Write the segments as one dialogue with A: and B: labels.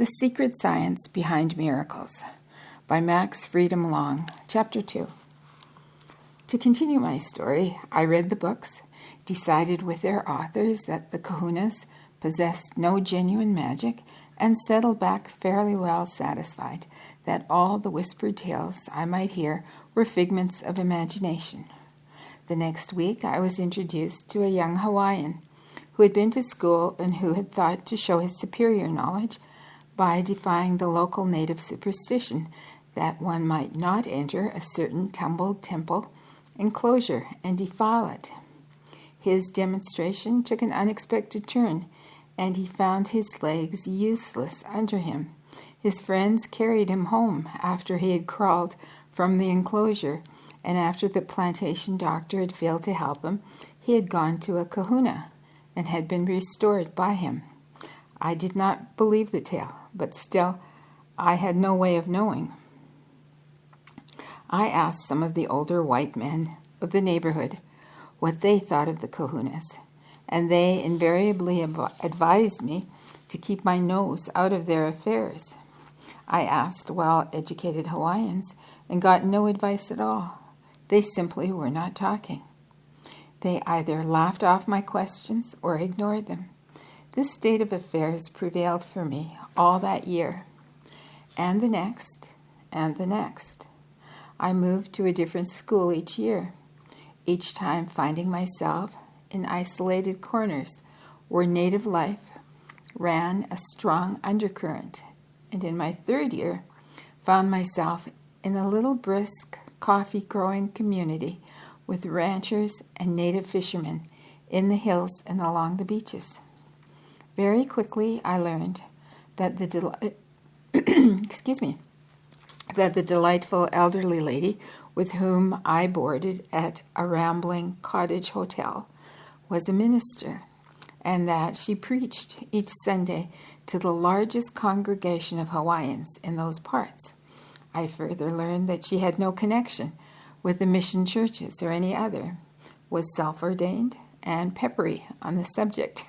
A: The Secret Science Behind Miracles by Max Freedom Long, Chapter 2. To continue my story, I read the books, decided with their authors that the Kahunas possessed no genuine magic, and settled back fairly well satisfied that all the whispered tales I might hear were figments of imagination. The next week I was introduced to a young Hawaiian who had been to school and who had thought to show his superior knowledge by defying the local native superstition that one might not enter a certain tumbled temple enclosure and defile it. His demonstration took an unexpected turn, and he found his legs useless under him. His friends carried him home after he had crawled from the enclosure, and after the plantation doctor had failed to help him, he had gone to a kahuna and had been restored by him. I did not believe the tale, but still I had no way of knowing. I asked some of the older white men of the neighborhood what they thought of the kahunas, and they invariably advised me to keep my nose out of their affairs. I asked well-educated Hawaiians and got no advice at all. They simply were not talking. They either laughed off my questions or ignored them. This state of affairs prevailed for me all that year, and the next, and the next. I moved to a different school each year, each time finding myself in isolated corners where native life ran a strong undercurrent, and in my third year found myself in a little brisk coffee-growing community with ranchers and native fishermen in the hills and along the beaches. Very quickly, I learned that the delightful elderly lady with whom I boarded at a rambling cottage hotel was a minister, and that she preached each Sunday to the largest congregation of Hawaiians in those parts. I further learned that she had no connection with the mission churches or any other, was self-ordained, and peppery on the subject.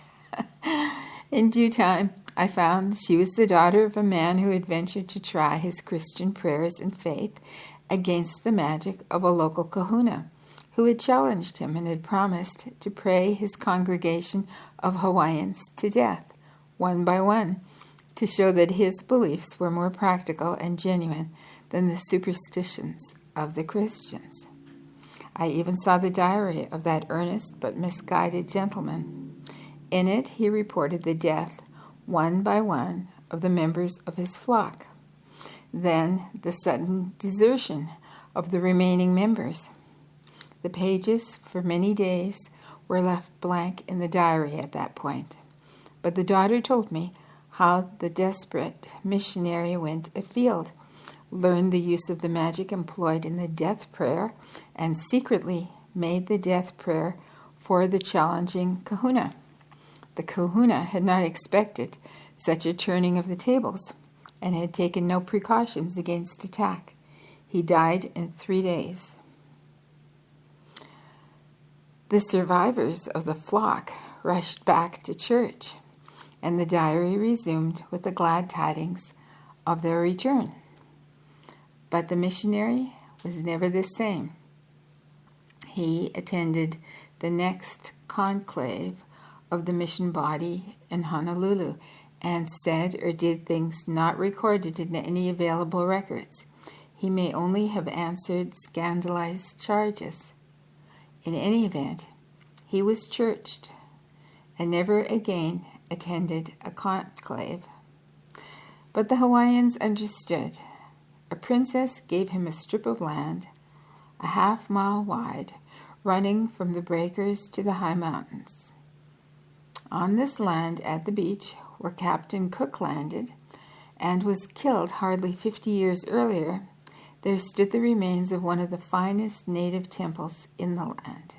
A: In due time, I found she was the daughter of a man who had ventured to try his Christian prayers and faith against the magic of a local kahuna, who had challenged him and had promised to pray his congregation of Hawaiians to death, one by one, to show that his beliefs were more practical and genuine than the superstitions of the Christians. I even saw the diary of that earnest but misguided gentleman. In it, he reported the death, one by one, of the members of his flock. Then the sudden desertion of the remaining members. The pages for many days were left blank in the diary at that point. But the daughter told me how the desperate missionary went afield, learned the use of the magic employed in the death prayer, and secretly made the death prayer for the challenging kahuna. The kahuna had not expected such a turning of the tables and had taken no precautions against attack. He died in 3 days. The survivors of the flock rushed back to church, and the diary resumed with the glad tidings of their return. But the missionary was never the same. He attended the next conclave of the mission body in Honolulu and said or did things not recorded in any available records. He may only have answered scandalized charges. In any event, he was churched and never again attended a conclave. But the Hawaiians understood. A princess gave him a strip of land, a half-mile wide, running from the breakers to the high mountains. On this land at the beach, where Captain Cook landed and was killed hardly 50 years earlier, there stood the remains of one of the finest native temples in the land,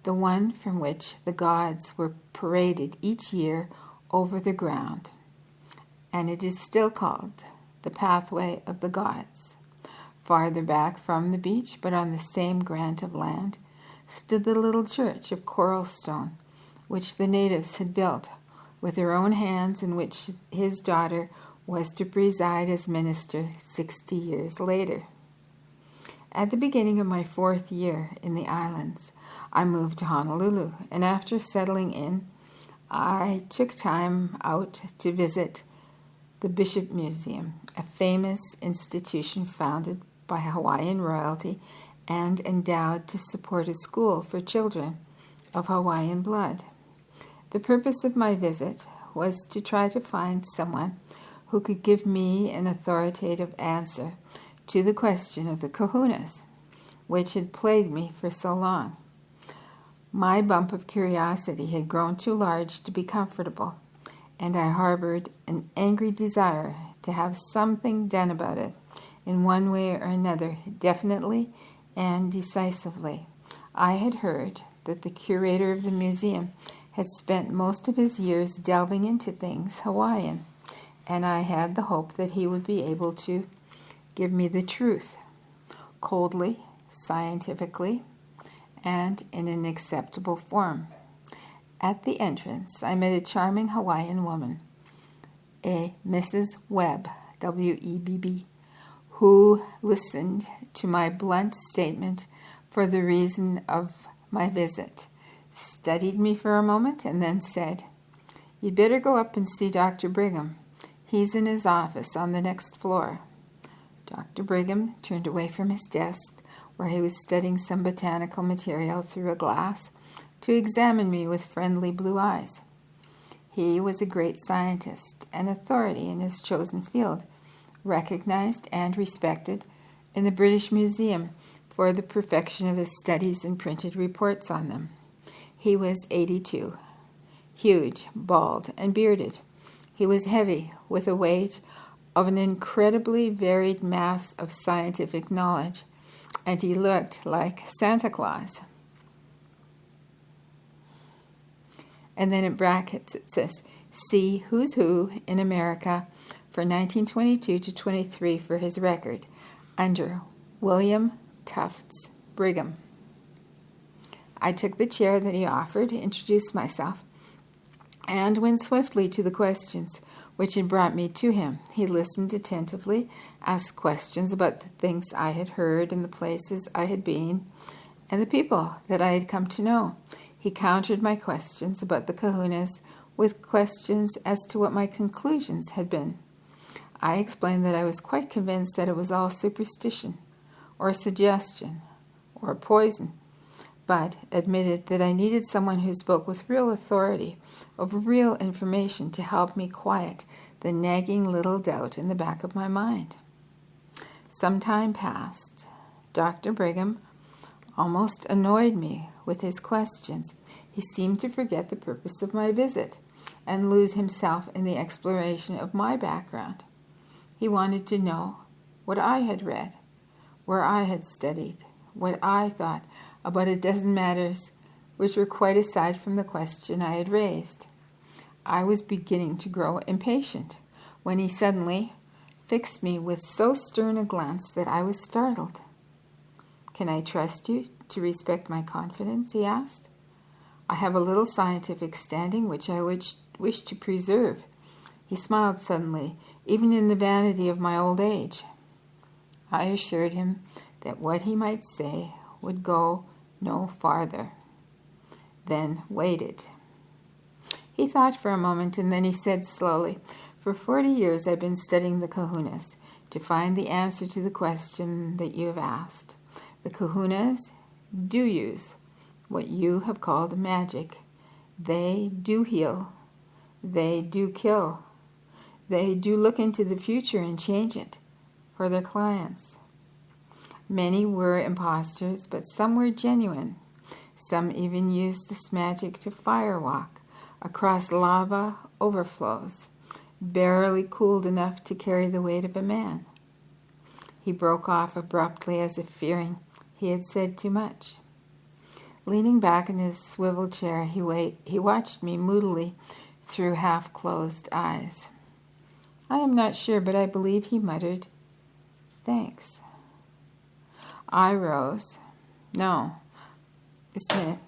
A: the one from which the gods were paraded each year over the ground, and it is still called the Pathway of the Gods. Farther back from the beach, but on the same grant of land, stood the little church of coral stone, which the natives had built with her own hands, in which his daughter was to preside as minister 60 years later. At the beginning of my 4th year in the islands, I moved to Honolulu, and after settling in, I took time out to visit the Bishop Museum, a famous institution founded by Hawaiian royalty and endowed to support a school for children of Hawaiian blood. The purpose of my visit was to try to find someone who could give me an authoritative answer to the question of the kahunas, which had plagued me for so long. My bump of curiosity had grown too large to be comfortable, and I harbored an angry desire to have something done about it in one way or another, definitely and decisively. I had heard that the curator of the museum had spent most of his years delving into things Hawaiian, and I had the hope that he would be able to give me the truth, coldly, scientifically, and in an acceptable form. At the entrance, I met a charming Hawaiian woman, a Mrs. Webb, W-E-B-B, who listened to my blunt statement for the reason of my visit, studied me for a moment, and then said, "You'd better go up and see Dr. Brigham. He's in his office on the next floor." Dr. Brigham turned away from his desk, where he was studying some botanical material through a glass, to examine me with friendly blue eyes. He was a great scientist, an authority in his chosen field, recognized and respected in the British Museum for the perfection of his studies and printed reports on them. He was 82, huge, bald, and bearded. He was heavy, with a weight of an incredibly varied mass of scientific knowledge, and he looked like Santa Claus. And then in brackets it says, "See Who's Who in America for 1922 to 23 for his record, under William Tufts Brigham." I took the chair that he offered, introduced myself, and went swiftly to the questions which had brought me to him. He listened attentively, asked questions about the things I had heard and the places I had been, and the people that I had come to know. He countered my questions about the kahunas with questions as to what my conclusions had been. I explained that I was quite convinced that it was all superstition, or suggestion, or poison, but admitted that I needed someone who spoke with real authority, of real information, to help me quiet the nagging little doubt in the back of my mind. Some time passed. Dr. Brigham almost annoyed me with his questions. He seemed to forget the purpose of my visit and lose himself in the exploration of my background. He wanted to know what I had read, where I had studied, what I thought about a dozen matters which were quite aside from the question I had raised. I was beginning to grow impatient when he suddenly fixed me with so stern a glance that I was startled. "Can I trust you to respect my confidence?" he asked. "I have a little scientific standing which I wish to preserve." He smiled suddenly, even in the vanity of my old age. I assured him that what he might say would go no farther, then waited. He thought for a moment, and then he said slowly, "For 40 years I've been studying the kahunas to find the answer to the question that you have asked. The kahunas do use what you have called magic. They do heal. They do kill. They do look into the future and change it for their clients. Many were impostors, but some were genuine. Some even used this magic to firewalk across lava overflows, barely cooled enough to carry the weight of a man." He broke off abruptly, as if fearing he had said too much. Leaning back in his swivel chair, he watched me moodily through half-closed eyes. I am not sure, but I believe he muttered, "Thanks." I rose. No, just a minute.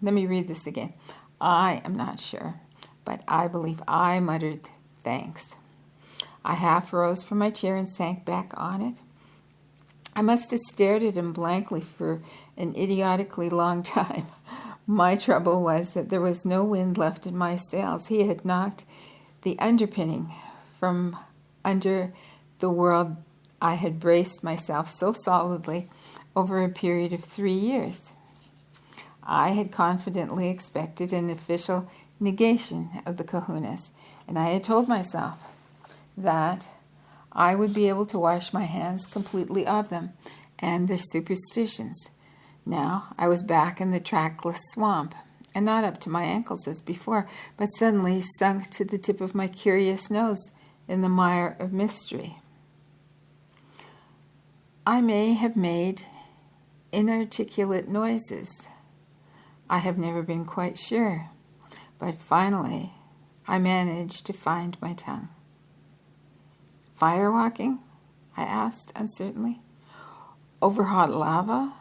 A: Let me read this again. I am not sure, but I believe I muttered thanks. I half rose from my chair and sank back on it. I must have stared at him blankly for an idiotically long time. My trouble was that there was no wind left in my sails. He had knocked the underpinning from under the world I had braced myself so solidly over a period of 3 years. I had confidently expected an official negation of the kahunas, and I had told myself that I would be able to wash my hands completely of them and their superstitions. Now I was back in the trackless swamp, and not up to my ankles as before, but suddenly sunk to the tip of my curious nose in the mire of mystery. I may have made inarticulate noises. I have never been quite sure, but finally I managed to find my tongue. "Firewalking?" I asked uncertainly. "Over hot lava?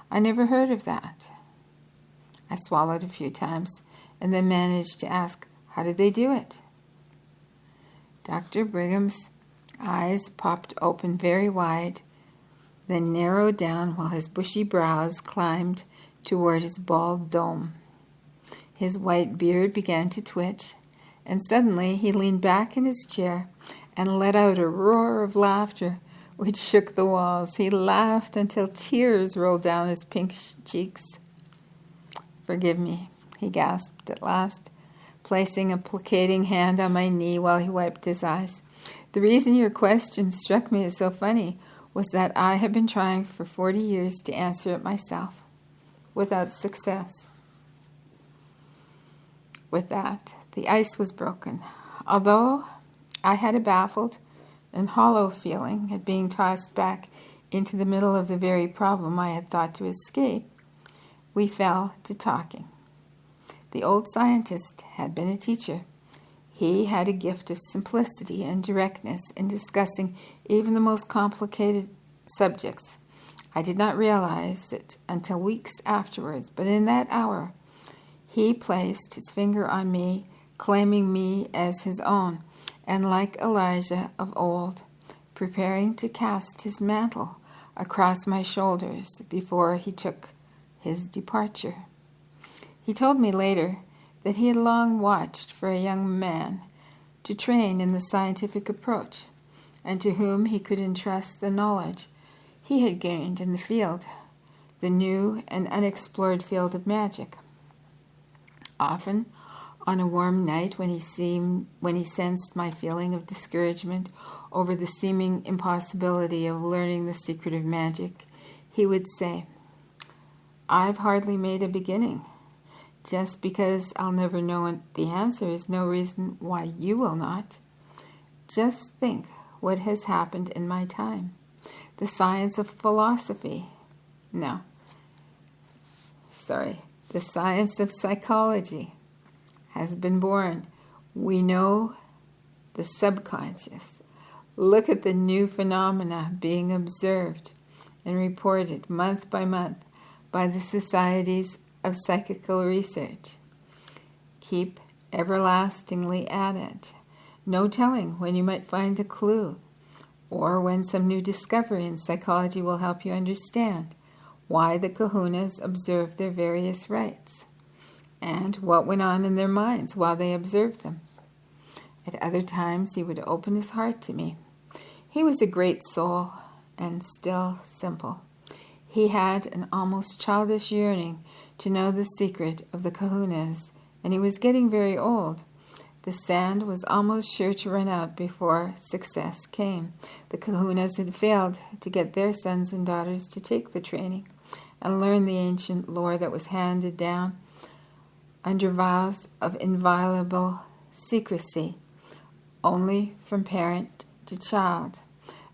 A: I never heard of that." I swallowed a few times and then managed to ask, "How did they do it?" Dr. Brigham's eyes popped open very wide, then narrowed down while his bushy brows climbed toward his bald dome. His white beard began to twitch, and suddenly he leaned back in his chair and let out a roar of laughter which shook the walls. He laughed until tears rolled down his pink cheeks. "Forgive me," he gasped at last, placing a placating hand on my knee while he wiped his eyes. "The reason your question struck me as so funny was that I have been trying for 40 years to answer it myself, without success." With that, the ice was broken. Although I had a baffled and hollow feeling at being tossed back into the middle of the very problem I had thought to escape, we fell to talking. The old scientist had been a teacher. He had a gift of simplicity and directness in discussing even the most complicated subjects. I did not realize it until weeks afterwards, but in that hour, he placed his finger on me, claiming me as his own, and like Elijah of old, preparing to cast his mantle across my shoulders before he took his departure. He told me later that he had long watched for a young man to train in the scientific approach, and to whom he could entrust the knowledge he had gained in the field, the new and unexplored field of magic. Often, on a warm night when he sensed my feeling of discouragement over the seeming impossibility of learning the secret of magic, he would say, "I've hardly made a beginning. Just because I'll never know the answer is no reason why you will not. Just think what has happened in my time. The science of philosophy. The science of psychology has been born. We know the subconscious. Look at the new phenomena being observed and reported month by month by the societies of psychical research. Keep everlastingly at it. No telling when you might find a clue, or when some new discovery in psychology will help you understand why the kahunas observed their various rites, and what went on in their minds while they observed them." At other times he would open his heart to me. He was a great soul, and still simple. He had an almost childish yearning to know the secret of the kahunas, and he was getting very old. The sand was almost sure to run out before success came. The kahunas had failed to get their sons and daughters to take the training and learn the ancient lore that was handed down under vows of inviolable secrecy, only from parent to child.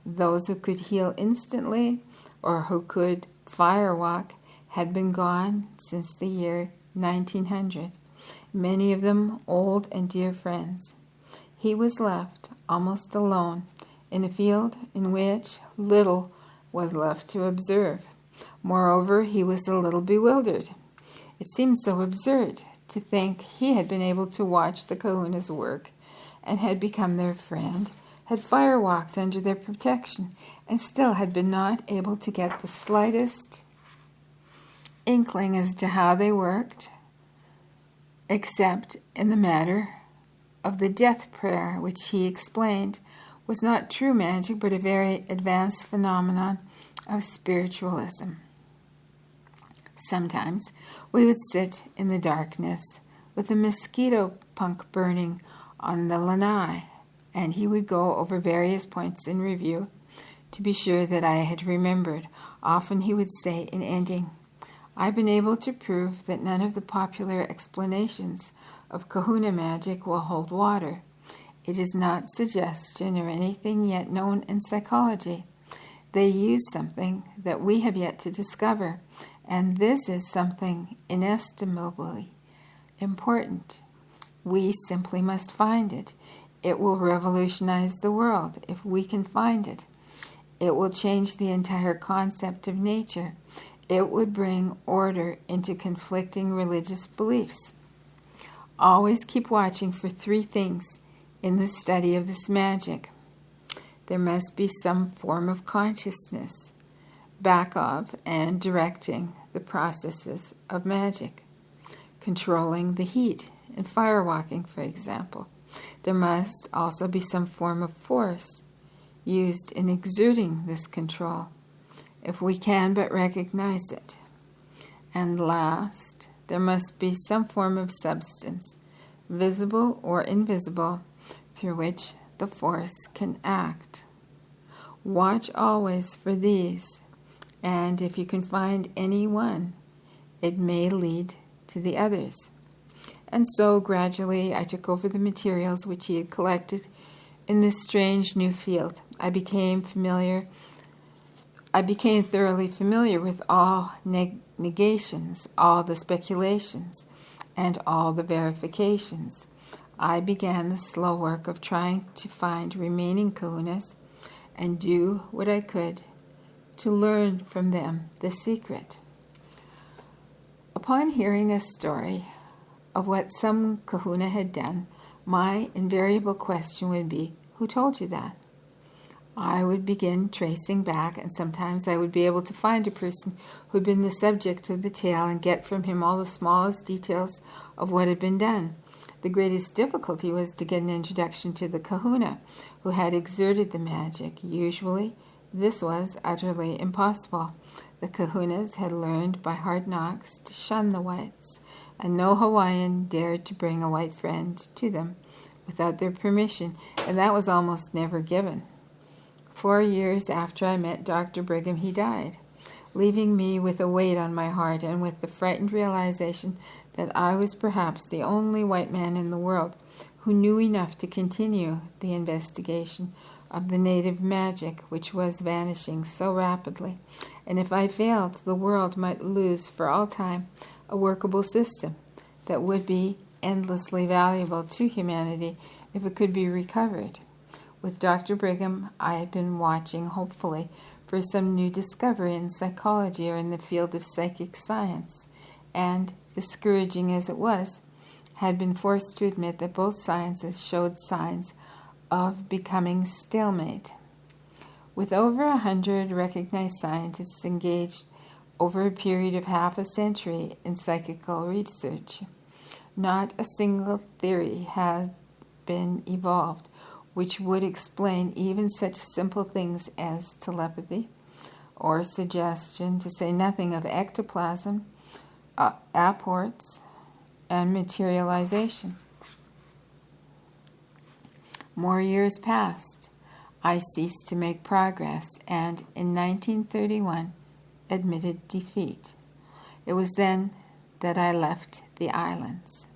A: Those who could heal instantly or who could firewalk had been gone since the year 1900, many of them old and dear friends. He was left almost alone in a field in which little was left to observe. Moreover, he was a little bewildered. It seemed so absurd to think he had been able to watch the kahunas work and had become their friend, had firewalked under their protection, and still had been not able to get the slightest inkling as to how they worked, except in the matter of the death prayer, which he explained was not true magic, but a very advanced phenomenon of spiritualism. Sometimes we would sit in the darkness with a mosquito punk burning on the lanai, and he would go over various points in review to be sure that I had remembered. Often he would say in ending, "I've been able to prove that none of the popular explanations of Kahuna magic will hold water. It is not suggestion or anything yet known in psychology. They use something that we have yet to discover, and this is something inestimably important. We simply must find it. It will revolutionize the world if we can find it. It will change the entire concept of nature. It would bring order into conflicting religious beliefs. Always keep watching for three things in the study of this magic. There must be some form of consciousness back of and directing the processes of magic, controlling the heat in firewalking, for example. There must also be some form of force used in exerting this control, if we can but recognize it. And last, there must be some form of substance, visible or invisible, through which the force can act. Watch always for these, and if you can find any one, it may lead to the others." And so gradually I took over the materials which he had collected in this strange new field. I became thoroughly familiar with all negations, all the speculations, and all the verifications. I began the slow work of trying to find remaining kahunas and do what I could to learn from them the secret. Upon hearing a story of what some kahuna had done, my invariable question would be, "Who told you that?" I would begin tracing back, and sometimes I would be able to find a person who had been the subject of the tale and get from him all the smallest details of what had been done. The greatest difficulty was to get an introduction to the kahuna who had exerted the magic. Usually, this was utterly impossible. The kahunas had learned by hard knocks to shun the whites, and no Hawaiian dared to bring a white friend to them without their permission, and that was almost never given. 4 years after I met Dr. Brigham, he died, leaving me with a weight on my heart and with the frightened realization that I was perhaps the only white man in the world who knew enough to continue the investigation of the native magic which was vanishing so rapidly. And if I failed, the world might lose for all time a workable system that would be endlessly valuable to humanity if it could be recovered. With Dr. Brigham, I had been watching hopefully for some new discovery in psychology or in the field of psychic science, and, discouraging as it was, had been forced to admit that both sciences showed signs of becoming stalemate. With over 100 recognized scientists engaged over a period of half a century in psychical research, not a single theory had been evolved which would explain even such simple things as telepathy or suggestion, to say nothing of ectoplasm, apports, and materialization. More years passed. I ceased to make progress, and in 1931 admitted defeat. It was then that I left the islands.